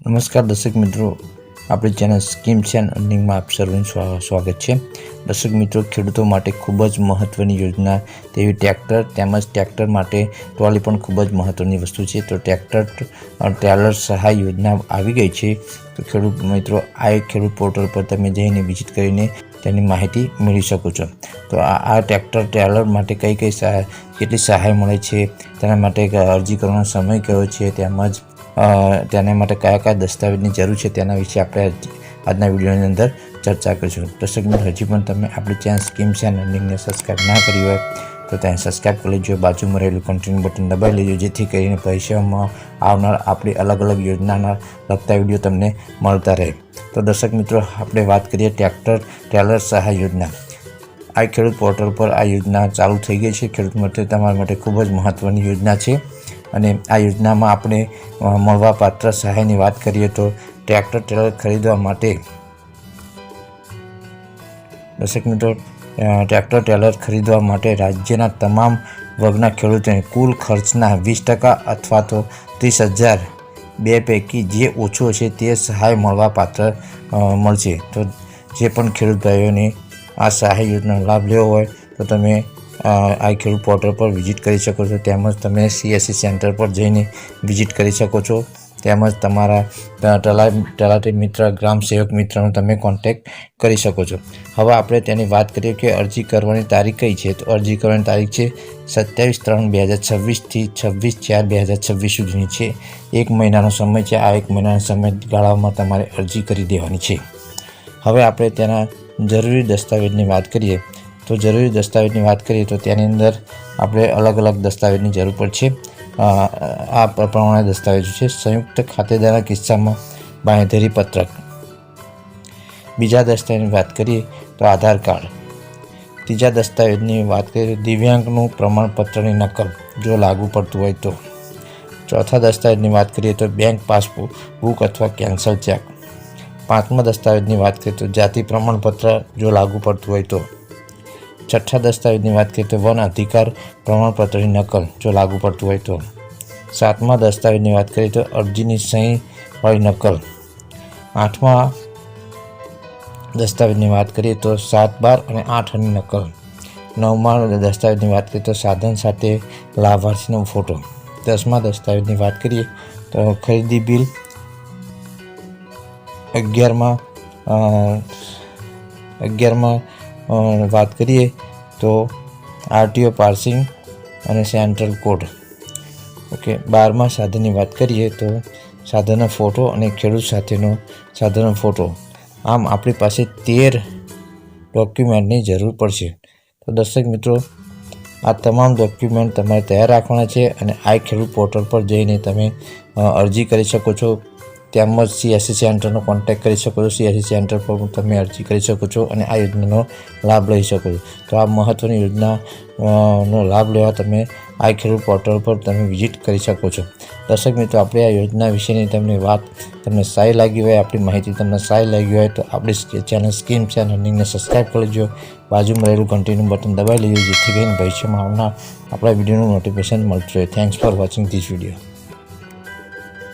નમસ્કાર દર્શક મિત્રો, આપણી ચેનલ સ્કીમ્સ એન્ડ અર્નિંગમાં આપ સર્વનું સ્વાગત છે। દર્શક મિત્રો, ખેડૂતો માટે ખૂબ જ મહત્ત્વની યોજના તેવી ટ્રેક્ટર તેમજ ટ્રેક્ટર માટે ટ્રોલી પણ ખૂબ જ મહત્ત્વની વસ્તુ છે। તો ટ્રેક્ટર ટ્રેલર સહાય યોજના આવી ગઈ છે। તો ખેડૂત મિત્રો, આ એક ખેડૂત પોર્ટલ પર તમે જઈને વિઝિટ કરીને તેની માહિતી મેળવી શકો છો। તો આ ટ્રેક્ટર ટ્રેલર માટે કઈ કેટલી સહાય મળે છે, તેના માટે અરજી કરવાનો સમય કયો છે, તેમજ તેના માટે કયા કયા દસ્તાવેજની જરૂર છે તેના વિશે આપણે આજના વિડીયોની અંદર ચર્ચા કરીશું। દર્શક મિત્રો, હજી પણ તમે આપણી ચેનલ સ્કીમ્સ એન્ડ અર્નિંગને સબસ્ક્રાઈબ ના કરી હોય તો તેને સબસ્ક્રાઈબ કરી લેજો, બાજુમાં રહેલું કન્ટિન્યુ બટન દબાવી લેજો, જેથી કરીને ભવિષ્યમાં આવનાર આપણી અલગ અલગ યોજનાના લગતા વિડીયો તમને મળતા રહે। તો દર્શક મિત્રો, આપણે વાત કરીએ ટ્રેક્ટર ટ્રેલર સહાય યોજના। આ ખેડૂત પોર્ટલ પર આ યોજના ચાલુ થઈ ગઈ છે। ખેડૂત માટે તમારા માટે ખૂબ જ મહત્ત્વની યોજના છે અને આ યોજનામાં આપણે મળવાપાત્ર સહાયની વાત કરીએ તો ટ્રેક્ટર ટ્રેલર ખરીદવા માટે દર્શક મિત્રો, ટ્રેક્ટર ટ્રેલર ખરીદવા માટે રાજ્યના તમામ વર્ગના ખેડૂતોને કુલ ખર્ચના 20% અથવા તો 30,000 બે પૈકી જે ઓછો છે તે સહાય મળવાપાત્ર મળશે। તો જે પણ ખેડૂત ભાઈઓને આ સહાય યોજનાનો લાભ લેવો હોય તો તમે આ ખેડૂત પોર્ટલ પર વિઝિટ કરી શકો છો, તેમજ તમે CSC સેન્ટર પર જઈને વિઝિટ કરી શકો છો, તેમજ તમારા તલાટી મિત્ર, ગ્રામ સેવક મિત્રનો તમે કોન્ટેક્ટ કરી શકો છો। હવે આપણે તેની વાત કરીએ કે અરજી કરવાની તારીખ કઈ છે। તો અરજી કરવાની તારીખ છે 27/3/2026 થી 26/4/2026 સુધીની છે। એક મહિનાનો સમય છે। આ એક મહિનાના સમયગાળામાં તમારે અરજી કરી દેવાની છે। હવે આપણે તેના જરૂરી દસ્તાવેજની વાત કરીએ તો તેની અંદર આપણે અલગ અલગ દસ્તાવેજની જરૂર પડશે। આ પ્રમાણે દસ્તાવેજો છે: સંયુક્ત ખાતેદારના કિસ્સામાં બાંહેધરી પત્રક। બીજા દસ્તાવેજની વાત કરીએ તો આધાર કાર્ડ। ત્રીજા દસ્તાવેજની વાત કરીએ તો દિવ્યાંગનું પ્રમાણપત્રની નકલ જો લાગુ પડતું હોય તો। ચોથા દસ્તાવેજની વાત કરીએ તો બેંક પાસબુક અથવા કેન્સલ ચેક। પાંચમા દસ્તાવેજની વાત કરીએ તો જાતિ પ્રમાણપત્ર જો લાગુ પડતું હોય તો। છઠ્ઠા દસ્તાવેજની વાત કરીએ તો વન અધિકાર પ્રમાણપત્રની નકલ જો લાગુ પડતું હોય તો। સાતમા દસ્તાવેજની વાત કરીએ તો અરજીની સહીવાળી નકલ। આઠમા દસ્તાવેજની વાત કરીએ તો 7, 12 અને 8ની નકલ। નવમા દસ્તાવેજની વાત કરીએ તો સાધન સાથે લાભાર્થીનો ફોટો। 10મા દસ્તાવેજની વાત કરીએ તો ખરીદી બિલ। 11મા વાત કરીએ તો RTO પાર્સિંગ અને સેન્ટ્રલ કોડ। ઓકે। 12મા સાધનની વાત કરીએ તો સાધનનો ફોટો અને ખેડૂત સાથેનો સાધનનો ફોટો। આમ આપણી પાસે 13 ડોક્યુમેન્ટની જરૂર પડશે। તો દર્શક મિત્રો, આ તમામ ડોક્યુમેન્ટ તમારે તૈયાર રાખવાના છે અને આ ખેડૂત પોર્ટલ પર જઈને તમે અરજી કરી શકો છો, તેમજ CSC સેન્ટરનો કોન્ટેક્ટ કરી શકો છો। CSC સેન્ટર પર તમે અરજી કરી શકો છો અને આ યોજનાનો લાભ લઈ શકો છો। તો આ મહત્ત્વની યોજનાનો લાભ લેવા તમે આ ખેડૂત પોર્ટલ પર તમે વિઝિટ કરી શકો છો। દર્શક મિત્રો, આપણે આ યોજના વિશેની તમને સારી લાગી હોય, આપણી માહિતી તમને સારી લાગી હોય તો આપણી ચેનલ સ્કીમ્સ એન્ડ અર્નિંગને સબસ્ક્રાઈબ કરી લેજો, બાજુમાં રહેલું કન્ટિન્યુ બટન દબાવી લેજો, જેથી કરીને ભવિષ્યમાં આવનાર આપણા વિડીયોનું નોટિફિકેશન મળતું રહે। Thanks for watching this video.